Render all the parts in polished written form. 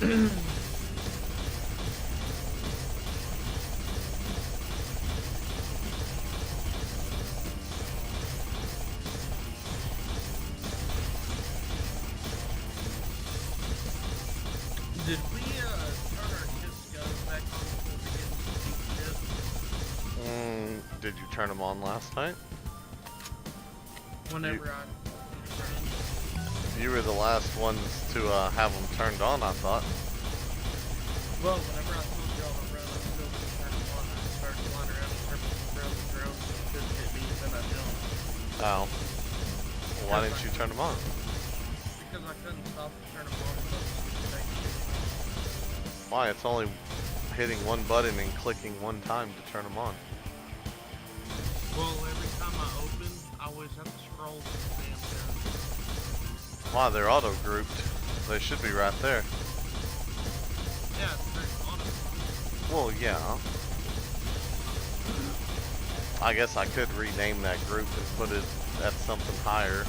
Did we turn our ship's guns back on before we get into the ship? Did you turn them on last night? Whenever You were the last ones to have them turned on, I thought. Well, whenever I told y'all to run, I still didn't turn them on. I started flying around in circles around the drone, so it couldn't hit me, then I jumped. Oh. Well, why didn't you turn them on? Because I couldn't stop to turn them on unless it was Why? It's only hitting one button and clicking one time to turn them on. Well, every time I open, I always have to scroll to the damn gun. Why? They're auto-grouped. They should be right there. Yeah, it's very auto. Well, yeah. I guess I could rename that group and put it at something higher.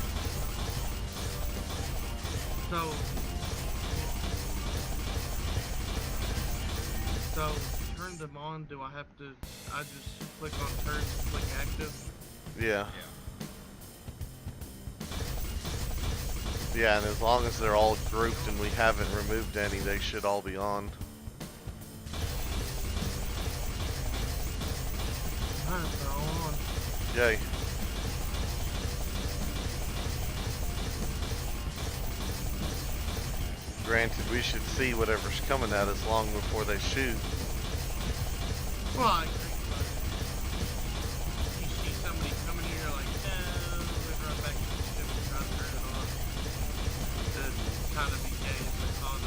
So turn them on, do I have to, I just click on turns and click active? Yeah. Yeah, and as long as they're all grouped and we haven't removed any, they should all be on. Alright, they're all on. Yay. Granted, we should see whatever's coming at us long before they shoot. Well, I agree, but you see somebody coming here, you're like, no, we run back to the ship and try to turn it on. To kind of be gay as they call it.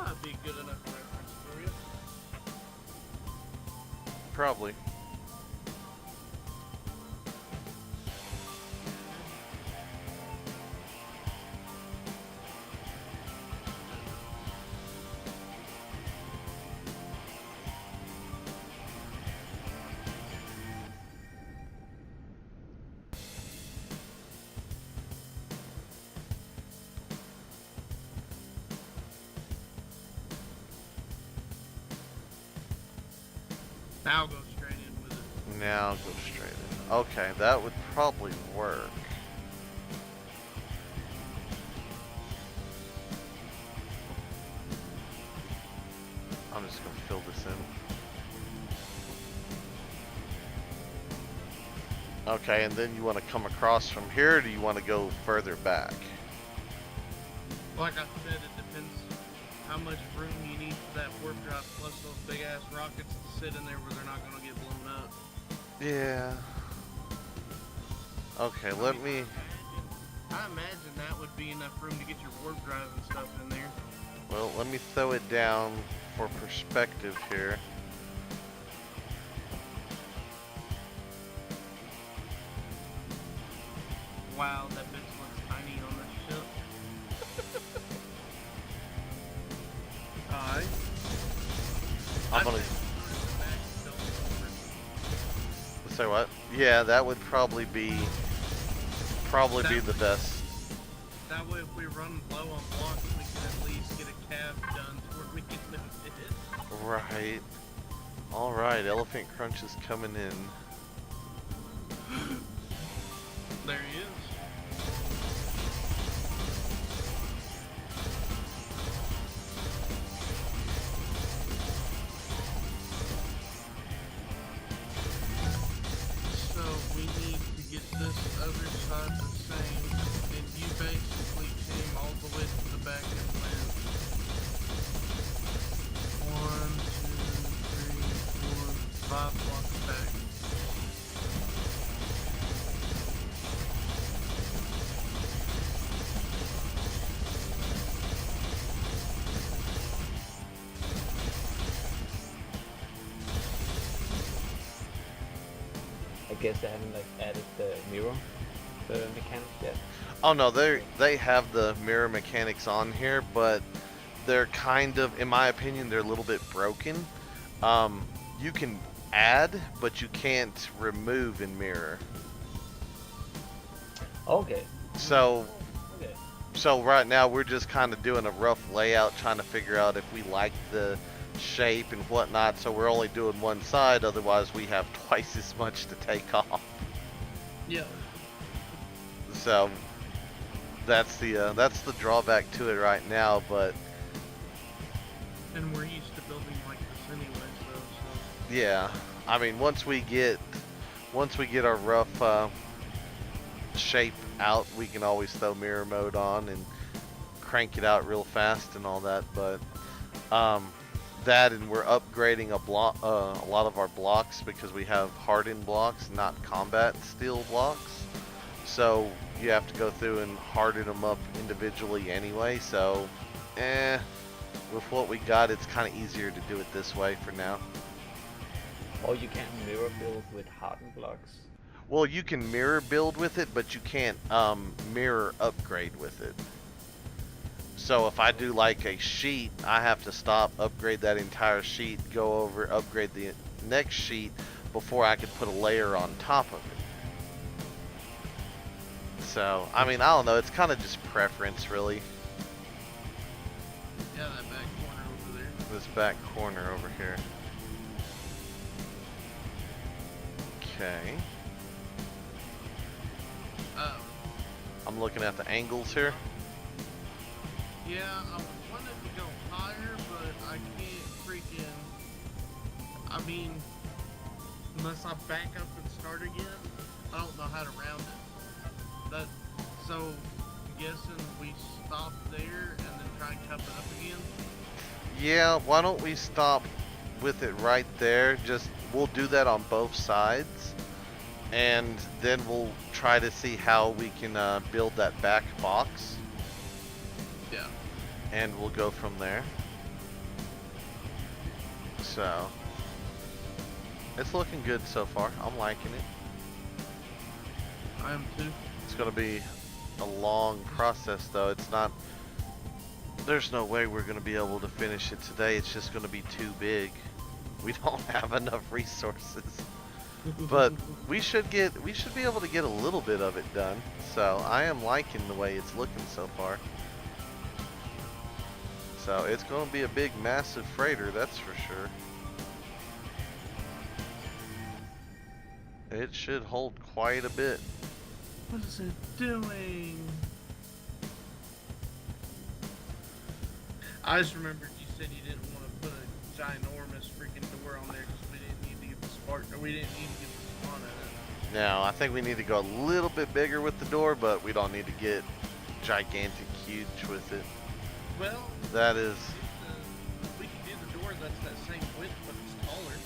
That'd be a good enough reference for you. Probably. Now go straight in with it. Now go straight in. Okay, that would probably work. I'm just gonna fill this in. Okay, and then you want to come across from here, or do you want to go further back? Like I said, it depends how much room you need for that warp drive, plus those big ass rockets to sit in there where they're not gonna get blown up. Yeah. Okay, let me... I imagine that would be enough room to get your warp drive and stuff in there. Well, let me throw it down for perspective here. Wow, that bitch looks tiny on this ship. Alright. I'm gonna... Say what? Yeah, that would probably be the best. That way, if we run low on blocks, we can at least get a cab done to where we can move it. Right. Alright, Elephant Crunch is coming in. There he is. So we need to get this other side the same, and you basically came all the way to the back and went 1, 2, 3, 4, guess they haven't like added the mirror mechanics yet. Oh no, they have the mirror mechanics on here, but they're kind of, in my opinion, they're a little bit broken. You can add, but you can't remove in mirror. Okay. So, Okay. so right now we're just kind of doing a rough layout, trying to figure out if we like the shape and whatnot. So we're only doing one side, otherwise we have twice as much to take off. Yeah. So that's the drawback to it right now, but. And we're used to building like this anyways, though. So. Yeah, I mean, once we get our rough shape out, we can always throw mirror mode on and crank it out real fast and all that. But that, and we're upgrading a lot of our blocks because we have hardened blocks, not combat steel blocks. So you have to go through and harden them up individually anyway. So, with what we got, it's kind of easier to do it this way for now. Or you can mirror build with hardened blocks. Well, you can mirror build with it, but you can't mirror upgrade with it. So if I do like a sheet, I have to stop, upgrade that entire sheet, go over, upgrade the next sheet before I could put a layer on top of it. So, I mean, I don't know, it's kind of just preference, really. Yeah, that back corner over there. This back corner over here. Okay. I'm looking at the angles here. Yeah, I wanted to go higher, but I can't freaking. I mean, unless I back up and start again, I don't know how to round it. So I'm guessing we stop there and then try and cup it up again. Yeah, why don't we stop with it right there? We'll do that on both sides, and then we'll try to see how we can build that back box. Yeah. And we'll go from there. So, it's looking good so far. I'm liking it. I am too. It's gonna be a long process though. It's not, there's no way we're gonna be able to finish it today. It's just gonna be too big. We don't have enough resources. But we should be able to get a little bit of it done. So I am liking the way it's looking so far. So it's going to be a big, massive freighter, that's for sure. It should hold quite a bit. What is it doing? I just remembered you said you didn't want to put a ginormous freaking door on there because we didn't need to get the spark, or we didn't need to get the spawn in it. Now, I think we need to go a little bit bigger with the door, but we don't need to get gigantic huge with it. Well, that is. We can do the door that's that same width, but it's taller.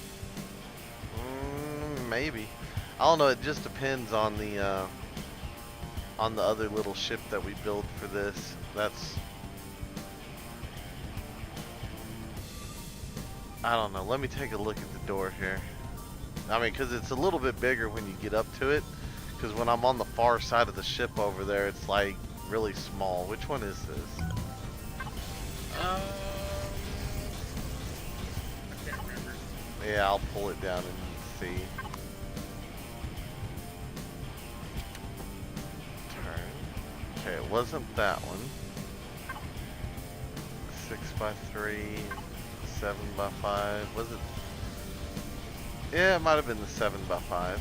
Maybe. I don't know. It just depends on the other little ship that we build for this. That's. I don't know. Let me take a look at the door here. I mean, because it's a little bit bigger when you get up to it. Because when I'm on the far side of the ship over there, it's like really small. Which one is this? I can't remember. Yeah, I'll pull it down and see. Turn. Okay, it wasn't that one. 6x3, 7x5. Was it? Yeah, it might have been the 7x5.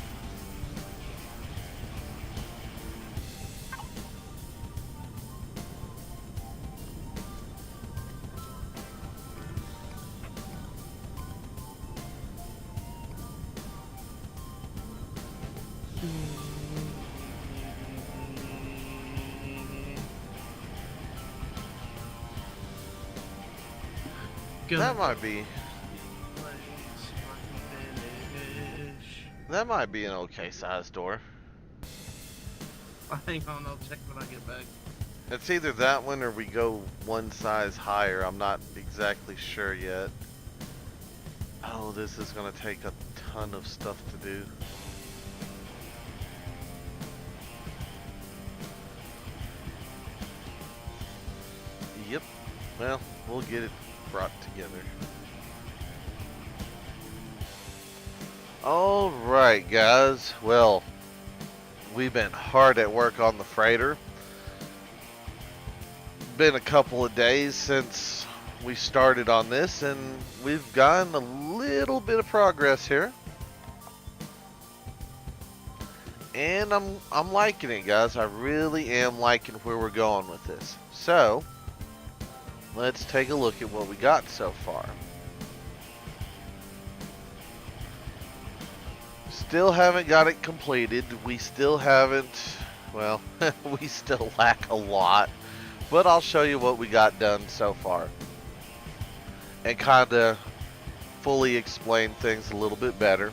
That might be an okay size door. Hang on, I'll check when I get back. It's either that one or we go one size higher. I'm not exactly sure yet. Oh, this is gonna take a ton of stuff to do. Well, we'll get it brought together. Alright, guys. Well, we've been hard at work on the freighter. Been a couple of days since we started on this, and we've gotten a little bit of progress here. And I'm liking it, guys. I really am liking where we're going with this. So, let's take a look at what we got so far. Still haven't got it completed. We still haven't, well, we still lack a lot. But I'll show you what we got done so far. And kind of fully explain things a little bit better.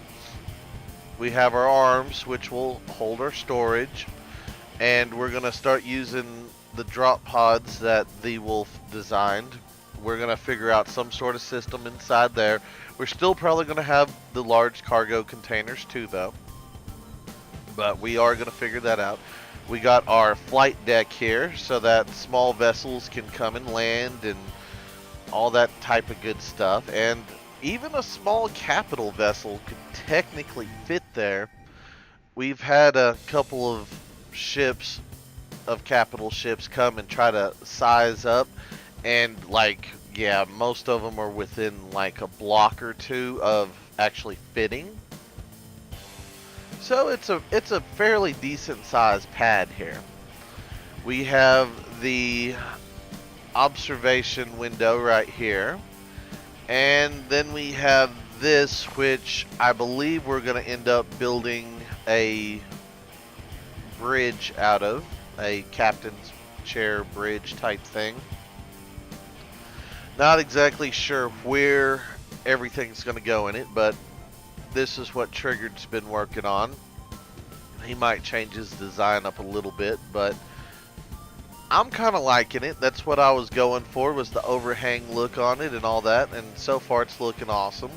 We have our arms, which will hold our storage. And we're going to start using the drop pods that the Wolf designed. We're going to figure out some sort of system inside there. We're still probably going to have the large cargo containers too, though. But we are going to figure that out. We got our flight deck here so that small vessels can come and land and all that type of good stuff. And even a small capital vessel could technically fit there. We've had a couple of ships, of capital ships, come and try to size up, and like, yeah, most of them are within like a block or two of actually fitting. So it's a fairly decent sized pad here. We have the observation window right here, and then we have this, which I believe we're going to end up building a bridge out of, a captain's chair bridge type thing. Not exactly sure where everything's going to go in it, but this is what Triggered's been working on. He might change his design up a little bit, but I'm kind of liking it. That's what I was going for, was the overhang look on it and all that, and so far it's looking awesome.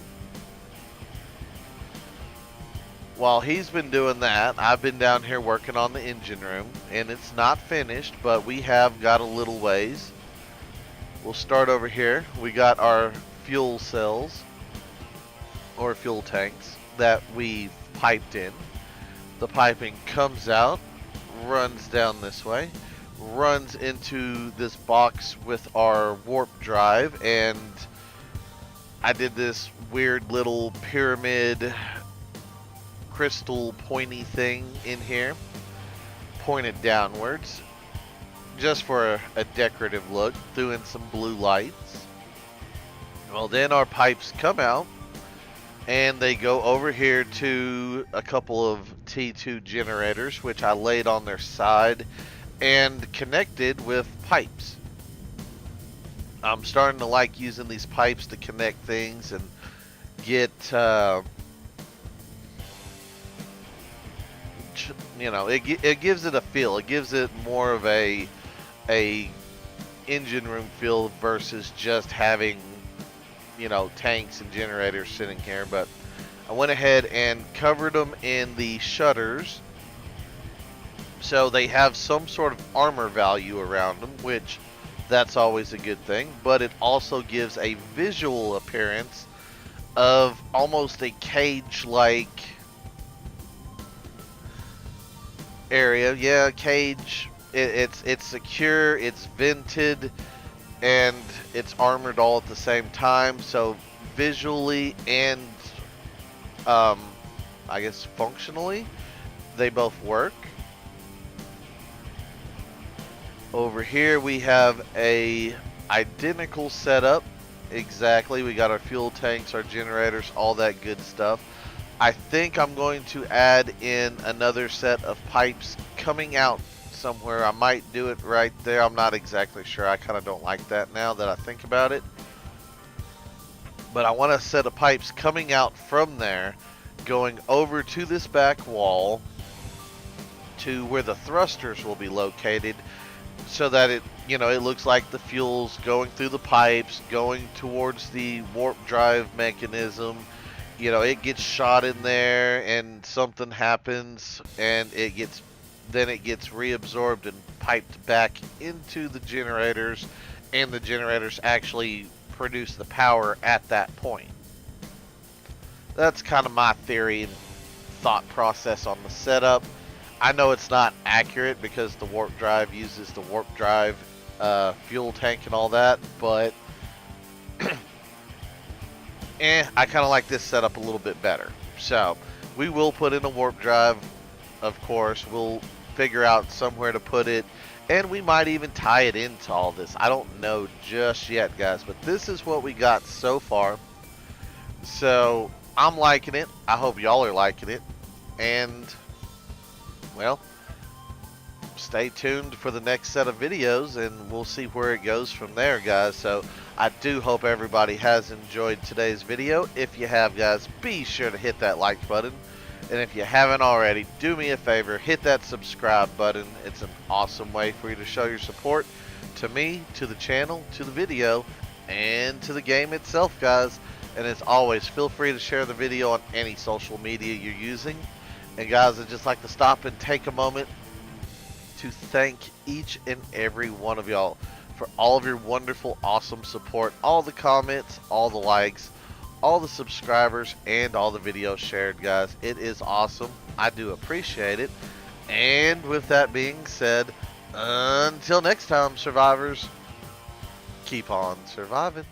While he's been doing that, I've been down here working on the engine room, and it's not finished, but we have got a little ways. We'll start over here. We got our fuel cells, or fuel tanks, that we piped in. The piping comes out, runs down this way, runs into this box with our warp drive, and I did this weird little pyramid crystal pointy thing in here, pointed downwards, just for a decorative look, threw in some blue lights. Well, then our pipes come out, and they go over here to a couple of T2 generators, which I laid on their side and connected with pipes. I'm starting to like using these pipes to connect things and get, you know, it gives it a feel. It gives it more of a engine room feel versus just having, you know, tanks and generators sitting here. But I went ahead and covered them in the shutters so they have some sort of armor value around them, which that's always a good thing, but it also gives a visual appearance of almost a cage-like area. Yeah, cage. It's secure, it's vented, and it's armored all at the same time. So visually and I guess functionally, they both work. Over here we have a identical setup. Exactly. We got our fuel tanks, our generators, all that good stuff. I think I'm going to add in another set of pipes coming out somewhere. I might do it right there. I'm not exactly sure. I kind of don't like that now that I think about it. But I want a set of pipes coming out from there, going over to this back wall to where the thrusters will be located, so that it, you know, it looks like the fuel's going through the pipes, going towards the warp drive mechanism. You know, it gets shot in there and something happens, and it gets reabsorbed and piped back into the generators and the generators actually produce the power at that point. That's kind of my theory and thought process on the setup. I know it's not accurate because the warp drive uses the warp drive fuel tank and all that, but I kind of like this setup a little bit better. So we will put in a warp drive, of course. We'll figure out somewhere to put it, and we might even tie it into all this. I don't know just yet, guys, but this is what we got so far. So I'm liking it. I hope y'all are liking it. And, well, stay tuned for the next set of videos, and we'll see where it goes from there, guys. So I do hope everybody has enjoyed today's video. If you have, guys, be sure to hit that like button. And if you haven't already, do me a favor, hit that subscribe button. It's an awesome way for you to show your support to me, to the channel, to the video, and to the game itself, guys. And as always, feel free to share the video on any social media you're using. And guys, I'd just like to stop and take a moment to thank each and every one of y'all for all of your wonderful, awesome support, all the comments, all the likes, all the subscribers, and all the videos shared, guys. It is awesome. I do appreciate it. And with that being said, until next time, survivors, keep on surviving.